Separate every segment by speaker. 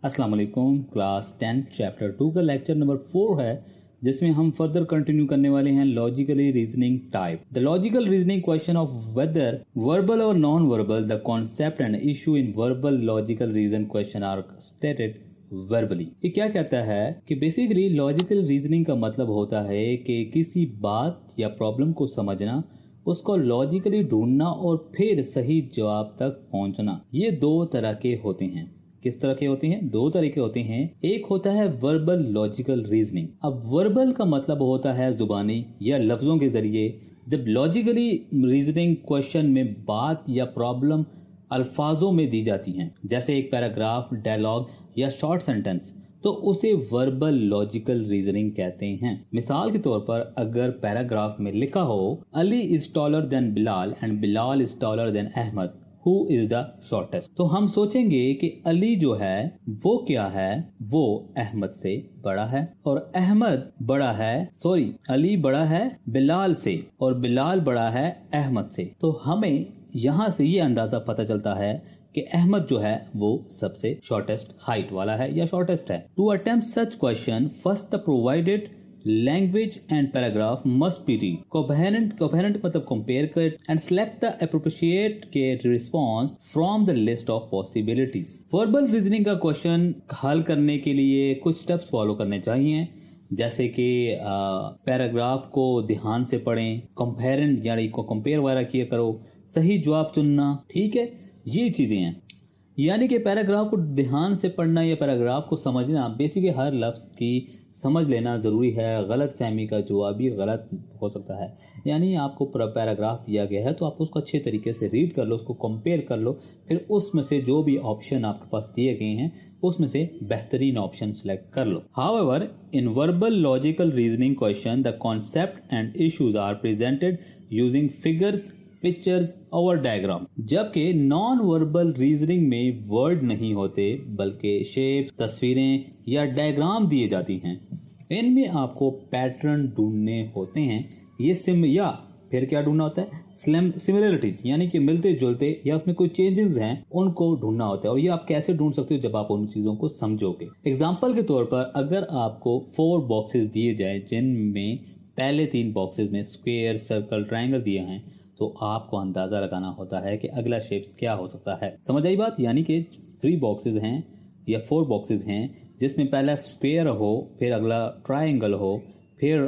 Speaker 1: अस्सलाम वालेकुम। Class 10 chapter 2 का लेक्चर नंबर 4 है, जिसमें हम फर्दर कंटिन्यू करने वाले हैं logically reasoning type. The logical reasoning question of whether verbal और non verbal, the concept and issue in verbal logical reason question are stated verbally. ये क्या कहता है कि बेसिकली लॉजिकल रीजनिंग का मतलब होता है कि किसी बात या प्रॉब्लम को समझना, उसको लॉजिकली ढूंढना और फिर सही जवाब तक पहुंचना। ये दो तरह के होते हैं। किस तरह के होते हैं? दो तरह के होते हैं। एक होता है वर्बल लॉजिकल रीजनिंग। अब वर्बल का मतलब होता है जुबानी या लफ्जों के जरिए। जब लॉजिकली रीजनिंग क्वेश्चन में बात या प्रॉब्लम अल्फाजों में दी जाती हैं, जैसे एक पैराग्राफ, डायलॉग या शॉर्ट सेंटेंस, तो उसे वर्बल लॉजिकल रीजनिंग कहते हैं। मिसाल के तौर पर अगर पैराग्राफ में लिखा हो Ali is taller than Bilal and Bilal is taller than Ahmad, who is the shortest, तो हम सोचेंगे कि अली जो है वो क्या है, वो अहमद से बड़ा है, और अहमद बड़ा है, अली बड़ा है बिलाल से और बिलाल बड़ा है अहमद से। तो हमें यहाँ से ये अंदाजा पता चलता है कि अहमद जो है वो सबसे शॉर्टेस्ट हाइट वाला है या शॉर्टेस्ट है। To attempt such question, first the provided language and paragraph must be read. Coherent मतलब कंपेयर कर एंड सेलेक्ट द एप्रोप्रिएट के response from the list of possibilities. Verbal reasoning का क्वेश्चन हल करने के लिए कुछ स्टेप्स फॉलो करने चाहिए, जैसे कि पैराग्राफ को ध्यान से पढ़ें, कंपेरेंट यानी को कंपेयर वगैरह किया करो, सही जवाब चुनना, ठीक है, ये चीजें हैं। यानी कि पैराग्राफ को ध्यान से पढ़ना या पैराग्राफ को समझना, बेसिकली हर लफ्ज की समझ लेना ज़रूरी है। गलत फहमी का जवाब भी गलत हो सकता है। यानी आपको पैराग्राफ दिया गया है तो आप उसको अच्छे तरीके से रीड कर लो, उसको कंपेयर कर लो, फिर उसमें से जो भी ऑप्शन आपके पास दिए गए हैं उसमें से बेहतरीन ऑप्शन सेलेक्ट कर लो। However in verbal logical reasoning question the concept and issues are presented using figures, pictures और डायग्राम। जबकि नॉन वर्बल रीजनिंग में वर्ड नहीं होते बल्कि शेप, तस्वीरें या डायग्राम दिए जाती हैं। इनमें आपको पैटर्न ढूंढने होते हैं। ये या फिर क्या ढूंढना होता है? सिमिलरिटीज, यानी कि मिलते जुलते या उसमें कोई चेंजेस हैं उनको ढूंढना होता है। और ये आप कैसे ढूंढ सकते हो? जब आप उन चीजों को समझोगे। एग्जाम्पल के तौर पर अगर आपको 4 बॉक्सेस दिए जाए जिनमें पहले 3 बॉक्सेस में स्क्वायर, सर्कल, ट्राइंगल दिए हैं, तो आपको अंदाजा लगाना होता है कि अगला शेप क्या हो सकता है। समझ आई बात? यानी कि 3 बॉक्सेस हैं या 4 बॉक्सेस हैं जिसमें पहला स्क्वायर हो, फिर अगला ट्रायंगल हो, फिर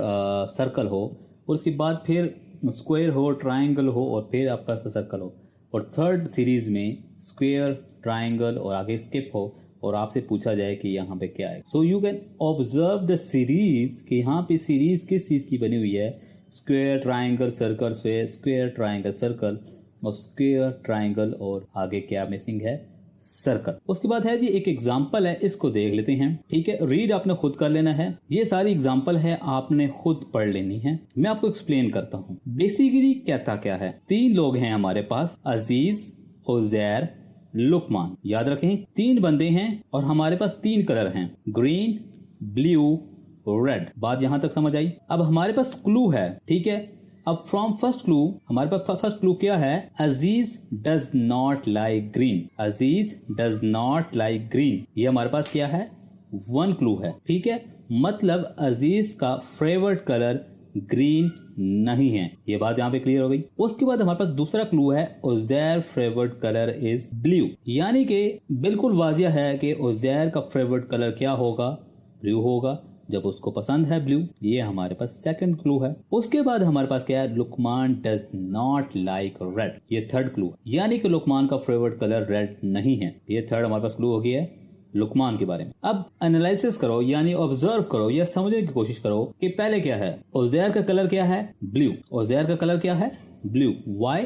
Speaker 1: सर्कल हो, और उसके बाद फिर स्क्वायर हो, ट्रायंगल हो और फिर आपका सर्कल हो, और थर्ड सीरीज में स्क्वायर, ट्रायंगल और आगे स्किप हो और आपसे पूछा जाए कि यहाँ पे क्या है। So you can observe the series कि यहाँ पे सीरीज किस चीज़ की बनी हुई है। Square, triangle, circle, square, triangle, circle और स्क्वायर, ट्रायंगल और आगे क्या मिसिंग है? सर्कल। उसके बाद है जी एक एग्जाम्पल है, इसको देख लेते हैं। ठीक है, रीड आपने खुद कर लेना है। ये सारी एग्जाम्पल है, आपने खुद पढ़ लेनी है। मैं आपको एक्सप्लेन करता हूँ बेसिकली कहता क्या है। 3 लोग हैं हमारे पास, अजीज, उजैर, लुकमान। याद रखें 3 बंदे हैं और हमारे पास 3 कलर हैं, ग्रीन, ब्लू, रेड। बात यहां तक समझ आई? अब हमारे पास क्लू है, ठीक है। अब फ्रॉम फर्स्ट क्लू, हमारे पास फर्स्ट क्लू क्या है? Aziz does not like green. Aziz does not like green, ये हमारे पास क्या है? 1 क्लू है, ठीक है। मतलब अजीज का फेवरेट कलर ग्रीन नहीं है। ये बात यहाँ पे क्लियर हो गई। उसके बाद हमारे पास दूसरा क्लू है, Uzair favourite colour is blue. यानी कि बिल्कुल वाजिया है कि उजैर का फेवरेट कलर क्या होगा? ब्लू होगा, जब उसको पसंद है ब्लू। ये हमारे पास सेकंड क्लू है। उसके बाद हमारे पास क्या है? Luqman does not like red, ये थर्ड क्लू है। यानी कि लुकमान का फेवरेट कलर रेड नहीं है। ये थर्ड हमारे पास क्लू हो गया है लुकमान के बारे में। अब एनालिसिस करो, यानी ऑब्जर्व करो या समझने की कोशिश करो कि पहले क्या है। उजैर का कलर क्या है? ब्लू। उजैर का कलर क्या है? Blue. Why?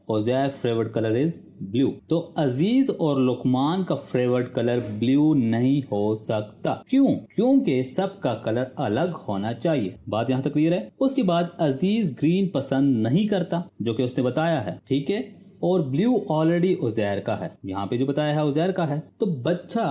Speaker 1: Uzair favourite colour is blue. तो अजीज और लुकमान का फेवरेट कलर ब्लू नहीं हो सकता। क्यों? क्योंकि सबका कलर अलग होना चाहिए। बात यहाँ तक क्लियर है। उसके बाद अजीज ग्रीन पसंद नहीं करता, जो कि उसने बताया है, ठीक है। और ब्लू ऑलरेडी उजैर का है, यहाँ पे जो बताया है उजैर का है। तो बच्चा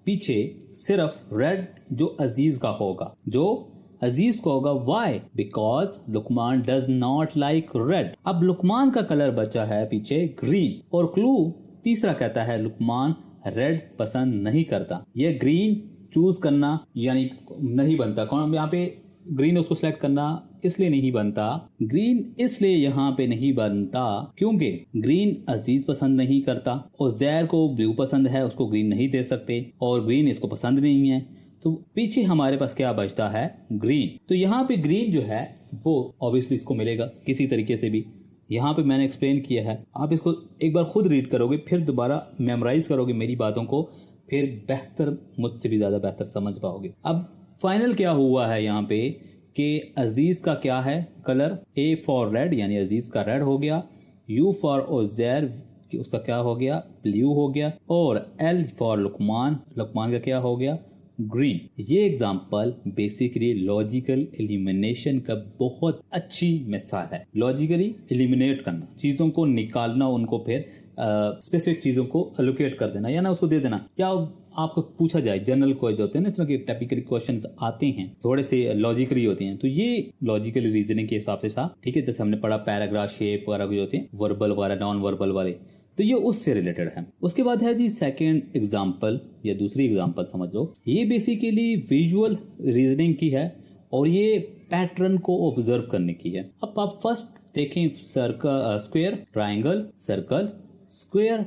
Speaker 1: पीछे सिर्फ रेड जो अजीज का होगा, जो अजीज को होगा। Why? Because Luqman does not like red. अब लुकमान का कलर बचा है पीछे ग्रीन, और क्लू तीसरा कहता है लुकमान रेड पसंद नहीं करता। यह ग्रीन चूज करना यानी नहीं बनता। कौन यहाँ पे ग्रीन उसको सिलेक्ट करना इसलिए नहीं बनता, ग्रीन इसलिए यहाँ पे नहीं बनता क्योंकि ग्रीन अजीज पसंद नहीं करता और जैर को ब्लू पसंद है, उसको ग्रीन नहीं दे सकते और ग्रीन इसको पसंद नहीं है। तो पीछे हमारे पास क्या बचता है, ग्रीन। तो यहाँ पे ग्रीन जो है वो ऑब्वियसली इसको मिलेगा किसी तरीके से भी। यहाँ पे मैंने एक्सप्लेन किया है, आप इसको एक बार खुद रीड करोगे, फिर दोबारा मेमोराइज करोगे मेरी बातों को, फिर बेहतर, मुझसे भी ज्यादा बेहतर समझ पाओगे। अब फाइनल क्या हुआ है यहाँ पे कि अजीज का क्या है कलर, ए फॉर रेड यानी अजीज का रेड हो गया, यू फॉर उज़ैर उसका क्या हो गया, ब्लू हो गया, और एल फॉर लुकमान, लुकमान का क्या हो गया, ग्रीन। ये एग्जाम्पल बेसिकली लॉजिकल एलिमिनेशन का बहुत अच्छी मिसाल है। लॉजिकली एलिमिनेट करना, चीजों को निकालना, उनको फिर स्पेसिफिक चीजों को एलोकेट कर देना या ना उसको दे देना। क्या आपको पूछा जाए, जनरल क्वेश्चन होते हैं ना, इस तरह के टाइपिकल क्वेश्चंस आते हैं, थोड़े से लॉजिकली होते हैं, तो ये लॉजिकल रीजनिंग के हिसाब से था। ठीक है, जैसे हमने पढ़ा पैराग्राफ शेप वगैरह जो होते हैं, वर्बल वगैरह, नॉन वर्बल वाले, तो ये उससे रिलेटेड है। उसके बाद है जी सेकेंड एग्जाम्पल या दूसरी एग्जाम्पल समझ लो। ये बेसिकली विजुअल रीजनिंग की है और ये पैटर्न को ऑब्जर्व करने की है। अब आप फर्स्ट देखें, circle, square, triangle, circle, square,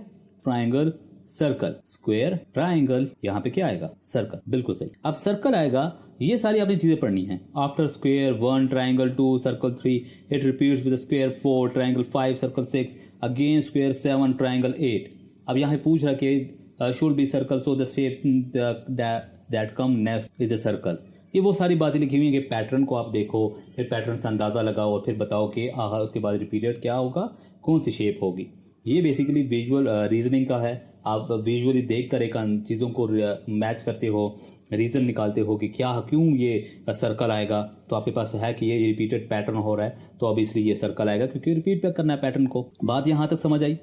Speaker 1: triangle, circle, square, triangle, यहाँ पे क्या आएगा, सर्कल। बिल्कुल सही। अब सर्कल आएगा, ये सारी आपने चीजें पढ़नी है। After square 1, triangle 2, circle 3, it repeats with square 4, triangle 5, circle 6, again square 7, triangle 8। अब यहाँ पूछ रहा कि should be circle so the shape that come next is a circle. ये वो सारी बातें लिखी हुई है कि पैटर्न को आप देखो, फिर पैटर्न से अंदाजा लगाओ और फिर बताओ कि उसके बाद रिपीटेड क्या होगा, कौन सी शेप होगी। ये बेसिकली विजुअल रीजनिंग का है। आप विजुअली देख कर एक चीज़ों को मैच करते हो, रीजन निकालते हो कि क्या क्यों ये सर्कल आएगा, तो आपके पास है कि ये रिपीटेड पैटर्न हो रहा है तो ऑब्वियसली ये सर्कल आएगा क्योंकि रिपीट पे करना है पैटर्न को। बात यहाँ तक समझ आई।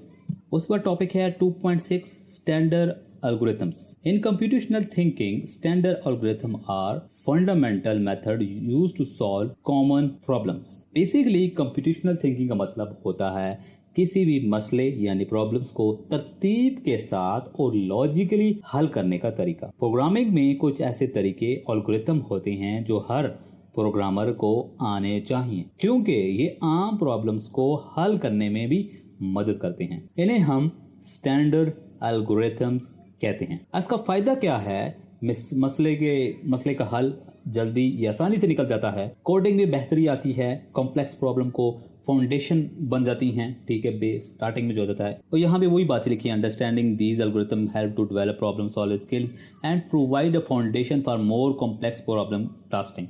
Speaker 1: उसके बाद टॉपिक है 2.6 standard algorithms. In computational thinking standard algorithm are fundamental method used to solve common problems. Basically computational thinking का मतलब होता है किसी भी मसले यानी प्रॉब्लम्स को तरतीब के साथ और लॉजिकली हल करने का तरीका। प्रोग्रामिंग में कुछ ऐसे तरीके एल्गोरिथम होते हैं जो हर प्रोग्रामर को आने चाहिए क्योंकि ये आम प्रॉब्लम्स को हल करने में भी मदद करते हैं। इन्हें हम स्टैंडर्ड एल्गोरिथम्स कहते हैं। इसका फायदा क्या है, मसले का हल जल्दी या आसानी से निकल जाता है, कोडिंग में बेहतरी आती है, कॉम्प्लेक्स प्रॉब्लम को फाउंडेशन बन जाती हैं। ठीक है, बेस स्टार्टिंग में जो होता है, और यहाँ पे वही बात लिखी है, understanding these algorithm help to develop problem solving skills and provide a foundation for more complex problem tasking.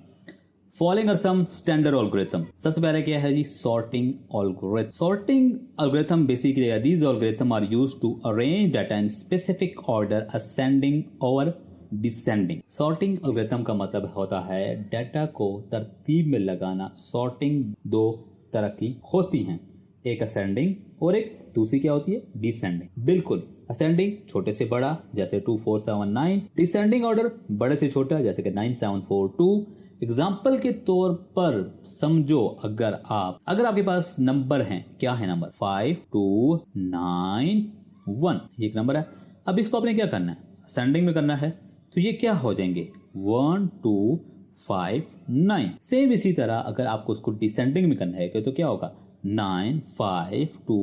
Speaker 1: Following are some standard algorithm. सबसे पहले क्या है जी, sorting algorithm. Sorting algorithm basically these algorithm are used to arrange data in specific order ascending और descending. Sorting algorithm का मतलब होता है डाटा को तरतीब में लगाना। सॉर्टिंग दो तरह की होती हैं, एक असेंडिंग और एक दूसरी क्या होती है, डिसेंडिंग। बिल्कुल, असेंडिंग छोटे से बड़ा जैसे 2 4 7 9, डिसेंडिंग ऑर्डर बड़े से छोटा जैसे कि 9 7 4 2। एग्जाम्पल के तौर पर समझो, अगर आपके पास नंबर हैं, क्या है नंबर 5 2 9 1, ये एक नंबर है। अब इसको आपने क्या करना है, असेंडिंग में करना है, तो ये क्या हो जाएंगे 1 2 5 9। सेम इसी तरह अगर आपको उसको डिसेंडिंग में करना है तो क्या होगा 9 5 2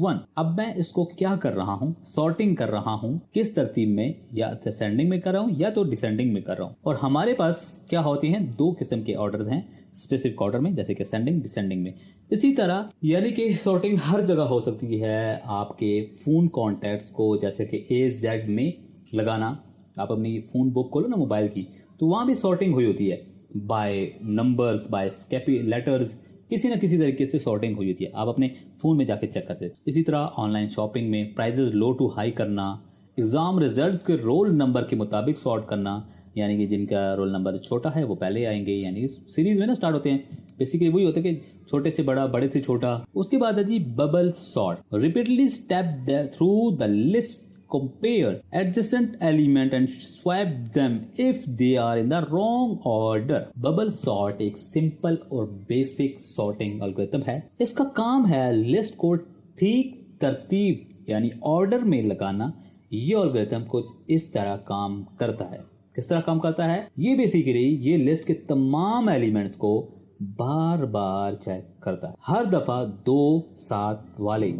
Speaker 1: 1। अब मैं इसको क्या कर रहा हूँ, सॉर्टिंग कर रहा हूँ, किस तरतीब में, या असेंडिंग में कर रहा हूँ या तो डिसेंडिंग में कर रहा हूँ। और हमारे पास क्या होती हैं, दो किस्म के ऑर्डर हैं स्पेसिफिक ऑर्डर में, जैसे कि असेंडिंग डिसेंडिंग में। इसी तरह यानी कि सॉर्टिंग हर जगह हो सकती है। आपके फोन कॉन्टैक्ट्स को जैसे कि AZ में लगाना, आप अपनी फोन बुक खोलो ना मोबाइल की, तो वहां भी सॉर्टिंग हुई होती है बाय नंबर्स, बाय लेटर्स, किसी ना किसी तरीके से सॉर्टिंग हुई होती है। आप अपने फोन में जाके चेक कर सकते। इसी तरह ऑनलाइन शॉपिंग में प्राइजेस लो टू हाई करना, एग्जाम रिजल्ट्स के रोल नंबर के मुताबिक सॉर्ट करना, यानी कि जिनका रोल नंबर छोटा है वो पहले आएंगे, यानी सीरीज में ना स्टार्ट होते हैं। बेसिकली वही होता है कि छोटे से बड़ा, बड़े से छोटा। उसके बाद है जी bubble sort. Repeatedly step through the list, compare adjacent element and swap them if they are in the wrong order। Bubble sort एक सिंपल और बेसिक सॉर्टिंग एल्गोरिथम है। इसका काम है लिस्ट को ठीक तरतीब यानी ऑर्डर में लगाना, ये एल्गोरिथम कुछ इस तरह काम करता है। किस तरह काम करता है? ये बेसिकली ये लिस्ट के तमाम एलिमेंट्स को बार बार चेक करता है। हर दफा 2 साथ वाले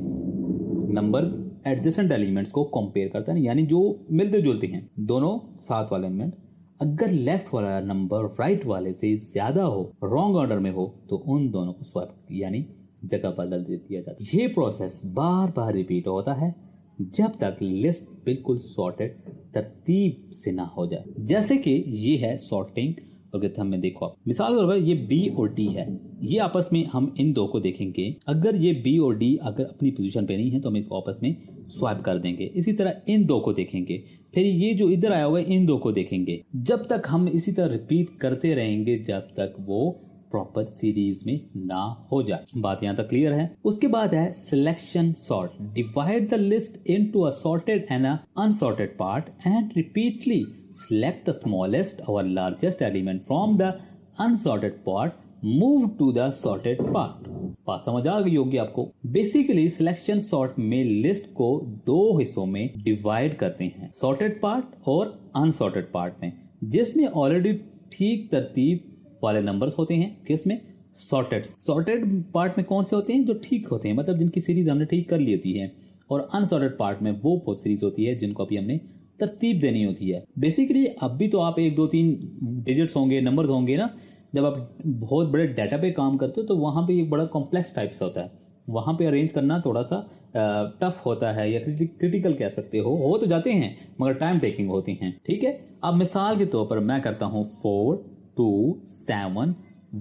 Speaker 1: नंबर्स एडजेसेंट एलिमेंट्स को कंपेयर करता है, यानी जो मिलते जुलते हैं दोनों साथ वाले एलिमेंट। अगर लेफ्ट वाला नंबर राइट वाले से ज्यादा हो, रॉन्ग ऑर्डर में हो, तो उन दोनों को स्वैप यानी जगह बदल दिया जाता है। ये प्रोसेस बार बार रिपीट होता है जब तक लिस्ट बिल्कुल सॉर्टेड तरतीब से ना हो जाए। जैसे कि ये है सॉर्टिंग एल्गोरिथम में, देखो आप मिसाल के तौर पर ये बी और डी है, ये आपस में हम इन दो को देखेंगे। अगर ये बी और डी अगर अपनी पोजीशन पे नहीं है तो हम इसको आपस में स्वैप कर देंगे। इसी तरह इन दो को देखेंगे, फिर ये जो इधर आया हुआ है इन दो को देखेंगे। जब तक हम इसी तरह रिपीट करते रहेंगे जब तक वो प्रॉपर सीरीज में ना हो जाए। बात यहाँ तक क्लियर है। उसके बाद है selection sort. Divide the list into a sorted and a unsorted part and repeatedly select the smallest or largest element from the unsorted part, move to the sorted part। बात समझ आ गई होगी आपको। बेसिकली सिलेक्शन सॉर्ट में list को 2 हिस्सों में divide करते हैं, सॉर्टेड पार्ट और अनसॉर्टेड पार्ट में, जिसमें ऑलरेडी ठीक तरतीब वाले नंबर्स होते हैं। किसमें? सॉर्टेड पार्ट में कौन से होते हैं? जो ठीक होते हैं, मतलब जिनकी सीरीज हमने ठीक कर ली होती है। और अनसॉर्टेड पार्ट में वो सीरीज होती है जिनको अभी हमने तरतीब देनी होती है। बेसिकली अब भी तो आप 1 2 3 डिजिट्स होंगे, नंबर्स होंगे ना। जब आप बहुत बड़े डाटा पे काम करते हो तो वहाँ पे एक बड़ा कॉम्प्लेक्स टाइप से होता है, वहाँ पे अरेंज करना थोड़ा सा टफ होता है या क्रिटिकल कह सकते हो तो जाते हैं मगर टाइम टेकिंग होती हैं। ठीक है, अब मिसाल के तौर पर मैं करता हूँ 4 2 7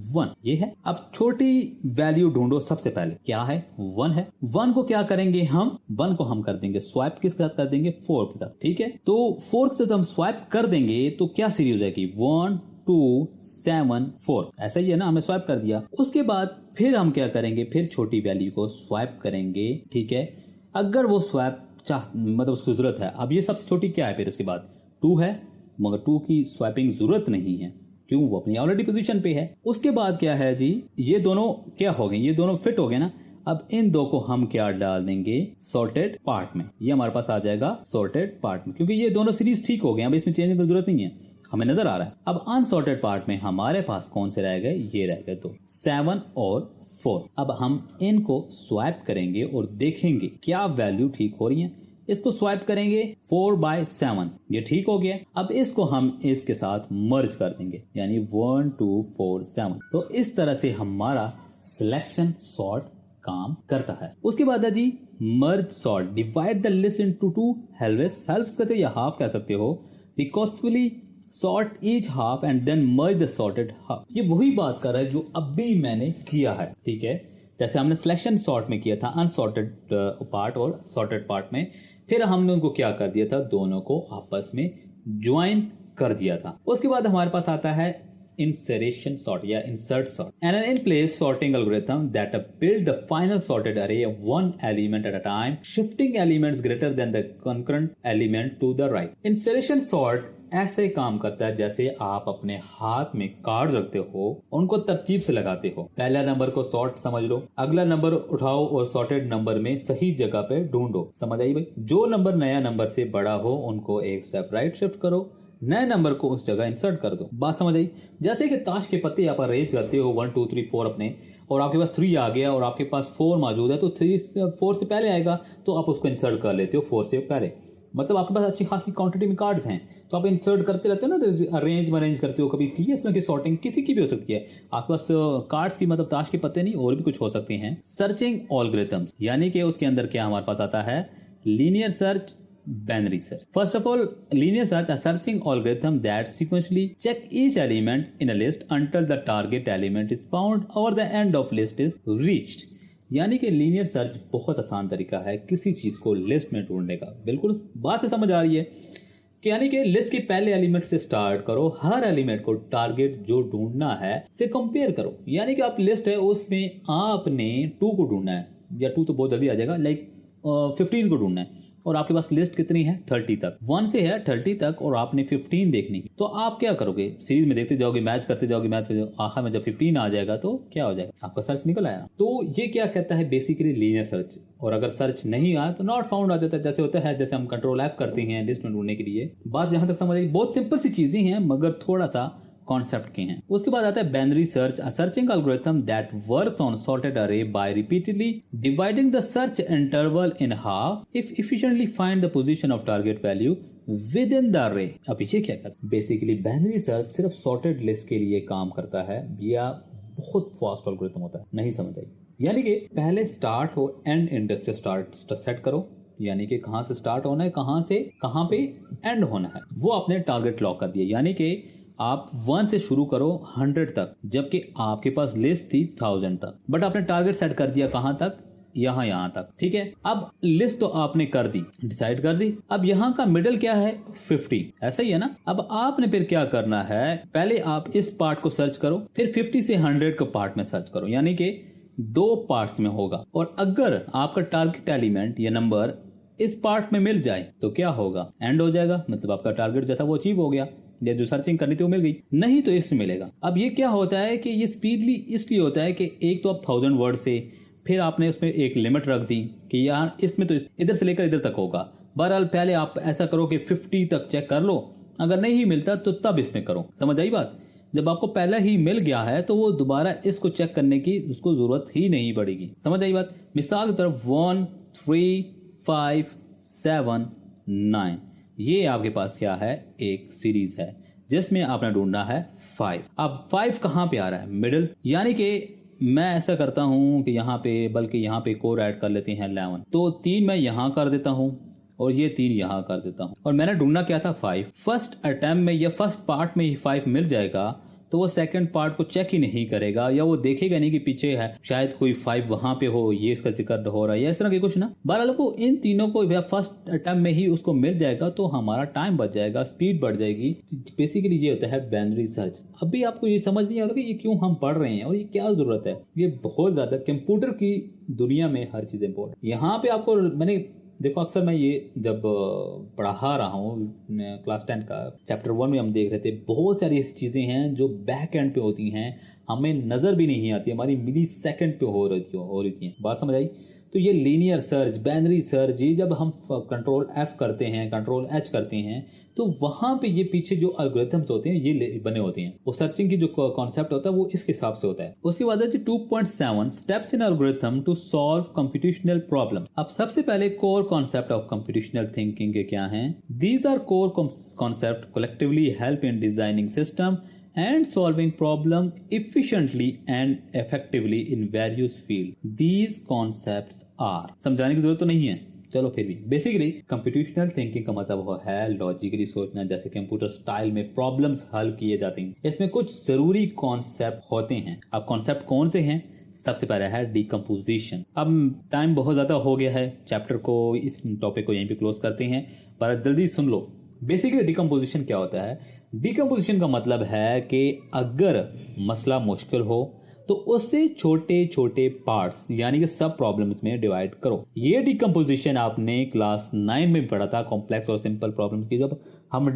Speaker 1: 1, ये है। अब छोटी वैल्यू ढूंढो। सबसे पहले क्या है? 1 है। 1 को क्या करेंगे हम? 1 को हम कर देंगे स्वैप किसके साथ कर देंगे? 4 के साथ। ठीक है, तो 4 के साथ हम स्वैप कर देंगे तो क्या सीरीज हो जाएगी? 1 2 7 4, ऐसा ही है ना, हमें स्वैप कर दिया। उसके बाद फिर हम क्या करेंगे? फिर छोटी वैल्यू को स्वैप करेंगे। ठीक है, अगर वो स्वैप मतलब उसकी जरूरत है। अब ये सबसे छोटी क्या है? फिर उसके बाद 2 है, मगर 2 की स्वैपिंग जरूरत नहीं है, क्यों? वो अपनी ऑलरेडी पोजीशन पे है। उसके बाद क्या है जी? ये दोनों क्या हो गए? ये दोनों फिट हो गए ना। अब इन दो को हम क्या डाल देंगे? सॉर्टेड पार्ट में। ये हमारे पास आ जाएगा सॉर्टेड पार्ट में, क्योंकि ये दोनों सीरीज ठीक हो गए। अब इसमें चेंज की जरूरत नहीं है, हमें नजर आ रहा है। अब अनसॉर्टेड पार्ट में हमारे पास कौन से रह गए? ये रह गए 2, 7 और 4। अब हम इनको स्वैप करेंगे और देखेंगे क्या वैल्यू ठीक हो रही है। इसको स्वाइप करेंगे 4/7, ये ठीक हो गया। अब इसको हम इसके साथ मर्ज कर देंगे, यानी 1 2 4 7। तो इस तरह से हमारा सिलेक्शन सॉर्ट काम करता है। उसके बाद है जी merge sort. Divide the list into 2 halves कहते हैं या हाफ कह सकते हो। Recursively sort each half and then merge the sorted half. ये वही बात कर रहा है जो अभी मैंने किया है। ठीक है, जैसे हमने सिलेक्शन सॉर्ट में किया था अनसॉर्टेड पार्ट और सॉर्टेड पार्ट में, फिर हमने उनको क्या कर दिया था? दोनों को आपस में ज्वाइन कर दिया था। उसके बाद हमारे पास आता है इंसरेशन सॉर्ट या insert sort. An in place sorting algorithm that build the final sorted array of 1 element at a time, shifting elements greater than the concurrent element to the right. Insertion sort ऐसे काम करता है जैसे आप अपने हाथ में कार्ड रखते हो, उनको तरतीब से लगाते हो। पहला नंबर को सॉर्ट समझ लो, अगला नंबर उठाओ और सॉर्टेड नंबर में सही जगह पे ढूंढो। समझ आई भाई? जो नंबर नया नंबर से बड़ा हो उनको एक स्टेप राइट शिफ्ट करो, नए नंबर को उस जगह इंसर्ट कर दो। बात समझ आई? जैसे कि ताश के पत्ते आप अरेंज करते हो 1 2 3 4 अपने, और आपके पास 3 आ गया और आपके पास 4 मौजूद है, तो 3 4 से पहले आएगा तो आप उसको इंसर्ट कर लेते हो 4 से पहले। मतलब आपके पास अच्छी खासी क्वांटिटी में कार्ड्स हैं तो आप इंसर्ट करते रहते हो ना, तो अरेंज करते हो। कभी की इसमें की सॉर्टिंग किसी की भी हो सकती है। आपके पास कार्ड्स की मतलब ताश के पत्ते नहीं और भी कुछ हो सकते हैं। सर्चिंग एल्गोरिथम्स, यानी कि उसके अंदर क्या हमारे पास आता है? Linear search, binary search. First of all, linear search, a searching algorithm that sequentially check each element in a list until the target element is found or the end of list is reached। यानी कि linear search बहुत आसान तरीका है किसी चीज को list में ढूंढने का। बिल्कुल बात से समझ आ रही है कि यानी कि लिस्ट के पहले एलिमेंट से स्टार्ट करो, हर एलिमेंट को टारगेट जो ढूंढना है से कंपेयर करो। यानी कि आप लिस्ट है उसमें आपने 2 को ढूंढना है, या 2 तो बहुत जल्दी आ जाएगा, लाइक 15 को ढूंढना है, और आपके पास लिस्ट कितनी है 30 तक, 1 से है 30 तक और आपने 15 देखनी, तो आप क्या करोगे, सीरीज में देखते जाओगे, मैच करते जाओगे, आखिर में जब 15 आ जाएगा तो क्या हो जाएगा, आपका सर्च निकल आया। तो ये क्या कहता है बेसिकली लीनियर सर्च, और अगर सर्च नहीं आया तो नॉट फाउंड आ जाता है। जैसे होता है जैसे हम कंट्रोल F करते हैं लिस्ट में ढूंढने के लिए। बात यहां तक समझ आई, बहुत सिंपल सी चीजें हैं मगर थोड़ा सा कॉन्सेप्ट के हैं। उसके बाद आता है binary search, a searching algorithm that works on sorted array by repeatedly dividing the search interval in half if efficiently find the position of target value with in the array. अब ये क्या करता है, बेसिकली बाइनरी सर्च सिर्फ sorted list के लिए काम करता है, या बहुत फास्ट एल्गोरिथम होता है, नहीं समझ आई। यानी कि पहले स्टार्ट हो एंड इंडेक्स से स्टार्ट सेट करो, यानी कि कहां से स्टार्ट होना है, कहां से कहां पे एंड होना है, वो आपने टारगेट लॉक कर दिया। यानी कि आप 1 से शुरू करो 100 तक, जबकि आपके पास लिस्ट थी 1000 तक, बट आपने टारगेट सेट कर दिया कहां तक, यहां तक, ठीक है। अब लिस्ट तो आपने कर दी, डिसाइड कर दी, अब यहां का मिडिल क्या है 50, ऐसा ही है ना। अब आपने फिर क्या करना है, पहले आप इस पार्ट को सर्च करो, फिर 50 से 100 के पार्ट में सर्च करो, यानी कि 2 पार्ट्स में होगा। और अगर आपका टारगेट एलिमेंट या नंबर इस पार्ट में मिल जाए तो क्या होगा, एंड हो जाएगा, मतलब आपका टारगेट जो था वो अचीव हो गया, या जो सर्चिंग करनी थी वो मिल गई, नहीं तो इसमें मिलेगा। अब ये क्या होता है कि ये स्पीडली इसलिए होता है कि एक तो आप 1000 वर्ड से, फिर आपने उसमें एक लिमिट रख दी कि यार इसमें तो इधर से लेकर इधर तक होगा। बहरहाल पहले आप ऐसा करो कि 50 तक चेक कर लो, अगर नहीं मिलता तो तब इसमें करो, समझ आई बात। जब आपको पहला ही मिल गया है तो वो दोबारा इसको चेक करने की उसको जरूरत ही नहीं पड़ेगी, समझ आई बात। मिसाल की तरफ 1 3 5 7 9, ये आपके पास क्या है, एक सीरीज है जिसमें आपने ढूंढना है 5। अब 5 कहां पे आ रहा है, मिडिल, यानी कि मैं ऐसा करता हूं कि यहाँ पे, बल्कि यहाँ पे एक और ऐड कर लेते हैं 11, तो 3 मैं यहाँ कर देता हूं और ये 3 यहाँ कर देता हूं, और मैंने ढूंढना क्या था 5। फर्स्ट अटेम्प्ट में या फर्स्ट पार्ट में ही 5 मिल जाएगा तो वो सेकंड पार्ट को चेक ही नहीं करेगा, या वो देखेगा नहीं कि पीछे है शायद कोई 5 वहां पे हो, ये इसका जिक्र हो रहा है या इस तरह की कुछ ना। बहरहाल को इन तीनों को फर्स्ट अटेम्प्ट में ही उसको मिल जाएगा तो हमारा टाइम बच जाएगा, स्पीड बढ़ जाएगी। बेसिकली ये होता है बाइनरी सर्च। अभी आपको ये समझ नहीं आ रहा कि ये क्यों हम पढ़ रहे हैं और ये क्या जरूरत है, ये बहुत ज्यादा कंप्यूटर की दुनिया में हर चीज इंपॉर्टेंट। यहाँ पे आपको मैंने देखो, अक्सर मैं ये जब पढ़ा रहा हूँ क्लास 10 का चैप्टर 1 में हम देख रहे थे, बहुत सारी ऐसी चीज़ें हैं जो बैक एंड पे होती हैं, हमें नज़र भी नहीं आती, हमारी मिली सेकेंड पे हो रही थी। बात समझ आई। तो ये लीनियर सर्च, बाइनरी सर्च, ये जब हम कंट्रोल F करते हैं, कंट्रोल H करते हैं, तो वहां पे ये पीछे जो एल्गोरिथम्स होते हैं ये बने होते हैं। वो सर्चिंग की जो कॉन्सेप्ट होता है वो इस हिसाब से होता है। उसके बाद है 2.7 steps in algorithm to solve computational problem. अब सबसे पहले core concept of computational thinking के क्या हैं? These are core concept collectively help in designing system and solving problem efficiently and effectively in various fields. These concepts are, समझाने की जरूरत तो नहीं है, चलो फिर भी। बेसिकली कंप्यूटेशनल थिंकिंग का मतलब वो है लॉजिकली सोचना, जैसे कंप्यूटर स्टाइल में प्रॉब्लम्स हल किए जाते हैं। इसमें कुछ जरूरी कॉन्सेप्ट होते हैं। अब कॉन्सेप्ट कौन से हैं? सबसे पहला है डिकम्पोजिशन। अब टाइम बहुत ज्यादा हो गया है, चैप्टर को, इस टॉपिक को यहीं पे क्लोज करते हैं, पर जल्दी सुन लो। बेसिकली डिकम्पोजिशन क्या होता है? डिकम्पोजिशन का मतलब है कि अगर मसला मुश्किल हो तो उससे छोटे छोटे पार्ट्स यानी कि सब प्रॉब्लम्स में डिवाइड करो। ये डिकम्पोजिशन आपने क्लास 9 में पढ़ा था, कॉम्प्लेक्स और सिंपल प्रॉब्लम्स की जब हम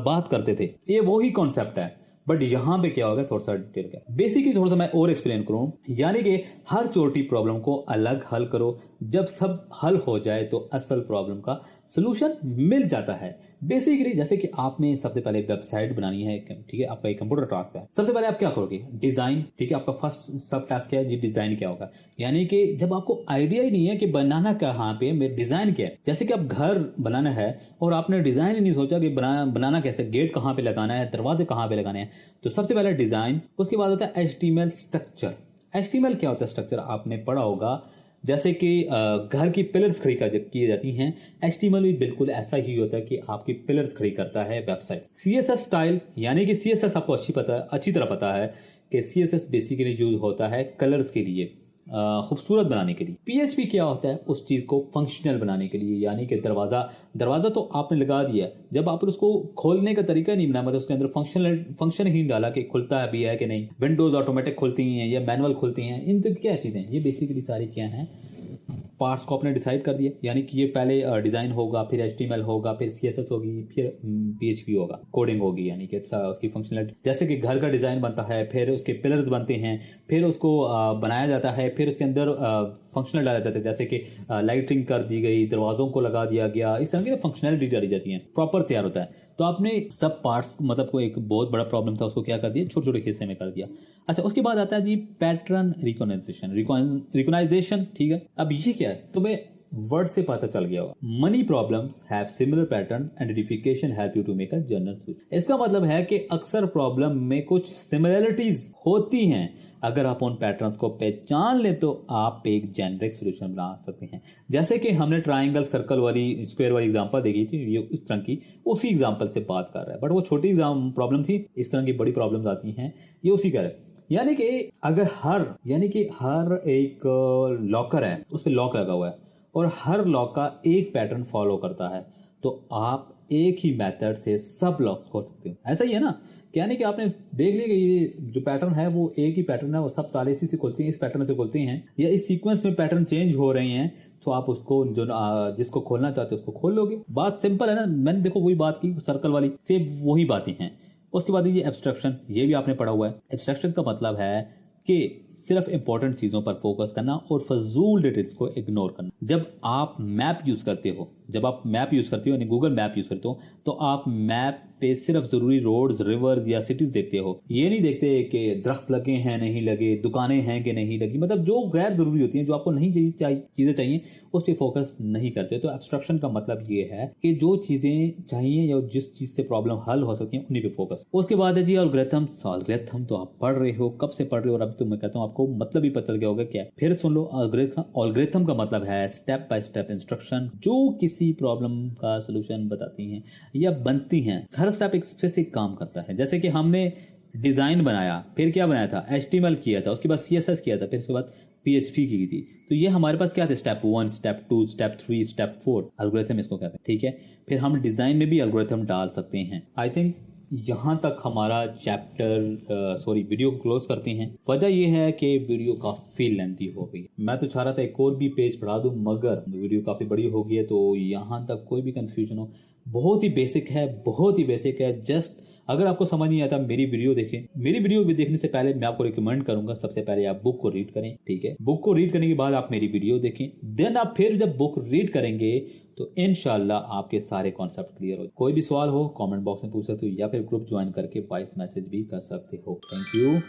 Speaker 1: बात करते थे। ये वही कॉन्सेप्ट है, बट यहाँ पे क्या होगा थोड़ा सा डिटेल का। बेसिकली थोड़ा सा मैं और एक्सप्लेन करूँ, यानी कि हर छोटी प्रॉब्लम को अलग हल करो, जब सब हल हो जाए तो असल प्रॉब्लम का सोल्यूशन मिल जाता है। बेसिकली जैसे कि आपने सबसे पहले वेबसाइट बनानी है, ठीक है, आपका एक कंप्यूटर टास्क है। सबसे पहले आप क्या करोगे? डिजाइन, ठीक है, आपका फर्स्ट सब टास्क क्या है जी? डिजाइन क्या होगा? यानी कि जब आपको आइडिया ही नहीं है कि बनाना कहाँ पे, मेरे डिजाइन क्या है, जैसे कि आप घर बनाना है और आपने डिजाइन ही नहीं सोचा कि बनाना कैसे, गेट कहाँ पे लगाना है, दरवाजे कहाँ पे लगाने हैं, तो सबसे पहले डिजाइन। उसके बाद होता है HTML स्ट्रक्चर। HTML क्या होता है? स्ट्रक्चर आपने पढ़ा होगा, जैसे कि घर की पिलर्स खड़ी किए जाती हैं, HTML भी बिल्कुल ऐसा ही होता है कि आपकी पिलर्स खड़ी करता है वेबसाइट। CSS स्टाइल, यानी कि CSS आपको अच्छी तरह पता है कि CSS बेसिकली यूज होता है कलर्स के लिए, खूबसूरत बनाने के लिए। PHP क्या होता है? उस चीज को फंक्शनल बनाने के लिए, यानी कि दरवाजा तो आपने लगा दिया, जब आप उसको खोलने का तरीका नहीं बनाया, मतलब उसके अंदर फंक्शन ही डाला कि खुलता भी है कि नहीं। विंडोज ऑटोमेटिक खुलती हैं या मैनुअल खुलती हैं, इन क्या चीजें, ये बेसिकली सारी क्या हैं? पार्ट्स को आपने डिसाइड कर दिया, यानी कि ये पहले डिजाइन होगा, फिर HTML होगा, फिर CSS होगी, फिर PHP होगा, कोडिंग होगी, यानी कि उसकी फंक्शनलिटी, जैसे कि घर का डिजाइन बनता है, फिर उसके पिलर्स बनते हैं, फिर उसको बनाया जाता है, फिर उसके अंदर फंक्शनल डाला जाता है, जैसे कि लाइटिंग कर दी गई, दरवाजों को लगा दिया गया, इस तरह की फंक्शनलिटी डाली जाती है, प्रॉपर तैयार होता है। तो आपने सब पार्ट्स, मतलब को एक बहुत बड़ा प्रॉब्लम था, उसको क्या कर दिया, छोटे छोटे हिस्से में कर दिया। अच्छा, उसके बाद आता है जी पैटर्न रिकॉग्नाइजेशन। ठीक है, अब ये क्या है, तुम्हें वर्ड से पता चल गया होगा। Many problems have similar pattern, identification help you to make a general switch. इसका मतलब है कि अक्सर प्रॉब्लम में कुछ सिमिलरिटीज होती हैं, अगर आप उन पैटर्न्स को पहचान ले तो आप एक जेनरिक सोल्यूशन बना सकते हैं। जैसे कि हमने ट्राइंगल, सर्कल वाली, स्क्वायर वाली एग्जांपल देखी थी, ये इस तरह की उसी एग्जांपल से बात कर रहा है, बट वो छोटी प्रॉब्लम थी, इस तरह की बड़ी प्रॉब्लम्स आती हैं, ये उसी का है। यानी कि अगर हर एक लॉकर है, उस पर लॉक लगा हुआ है और हर लॉक का एक पैटर्न फॉलो करता है, तो आप एक ही मेथड से सब लॉक खोल सकते हो। ऐसा ही है ना, यानी कि आपने देख लिया कि ये जो पैटर्न है वो एक ही पैटर्न है, वो सब ताले इसी से खोलती हैं, इस पैटर्न से खोलती हैं, या इस सीक्वेंस में पैटर्न चेंज हो रहे हैं, तो आप उसको जो जिसको खोलना चाहते हो उसको खोल लोगे। बात सिंपल है ना, मैंने देखो वही बात की सर्कल वाली, सेम वही बातें हैं। उसके बाद ये एब्स्ट्रक्शन, ये भी आपने पढ़ा हुआ है। एब्स्ट्रक्शन का मतलब है कि सिर्फ इंपॉर्टेंट चीजों पर फोकस करना और फजूल डिटेल्स को इग्नोर करना। जब आप मैप यूज करते हो, यानी गूगल मैप यूज करते हो, तो आप मैप पे सिर्फ जरूरी रोड्स, रिवर्स या सिटीज देखते हो। ये नहीं देखते कि दरख्त लगे हैं नहीं लगे, दुकानें हैं कि नहीं लगी, मतलब जो गैर जरूरी होती हैं, जो आपको नहीं चीजें चाहिए, उस पर फोकस नहीं करते। तो एब्स्ट्रक्शन का मतलब ये है कि जो चीजें चाहिए या जिस चीज से प्रॉब्लम हल हो सकती है, उन्हीं पे फोकस। उसके बाद है जी एल्गोरिथम्स। एल्गोरिथम तो आप पढ़ रहे हो, कब से पढ़ रहे हो, और अभी तो मैं कहता हूँ आपको मतलब ही पता चल गया होगा क्या है। फिर सुन लो, एल्गोरिथम का मतलब है स्टेप बाय स्टेप इंस्ट्रक्शन जो किसी प्रॉब्लम का सोल्यूशन बताती हैं या बनती हैं। हर स्टेप एक स्पेसिफिक काम करता है। जैसे कि हमने डिजाइन बनाया, फिर क्या बनाया था, HTML किया था, उसके बाद CSS किया था, फिर उसके बाद PHP की थी। तो ये हमारे पास क्या थे, step 1, step 2, step 3, step 4, algorithm इसको कहते हैं। ठीक है, फिर हम डिजाइन में भी एल्गोरिथम डाल सकते हैं। आई थिंक यहाँ तक हमारा वीडियो को क्लोज करते हैं। वजह यह है कि वीडियो काफ़ी लेंथी हो गई। मैं तो चाह रहा था एक और भी पेज पढ़ा दूं, मगर वीडियो काफ़ी बड़ी हो गई है, तो यहाँ तक कोई भी कंफ्यूजन हो, बहुत ही बेसिक है। जस्ट अगर आपको समझ नहीं आता, मेरी वीडियो देखें। मेरी वीडियो देखने से पहले मैं आपको रिकमेंड करूंगा, सबसे पहले आप बुक को रीड करें। ठीक है, बुक को रीड करने के बाद आप मेरी वीडियो देखें, देन आप फिर जब बुक रीड करेंगे तो इंशाल्लाह आपके सारे कॉन्सेप्ट क्लियर हो। कोई भी सवाल हो कमेंट बॉक्स में पूछ सकते हो, या फिर ग्रुप ज्वाइन करके वॉइस मैसेज भी कर सकते हो। Thank you.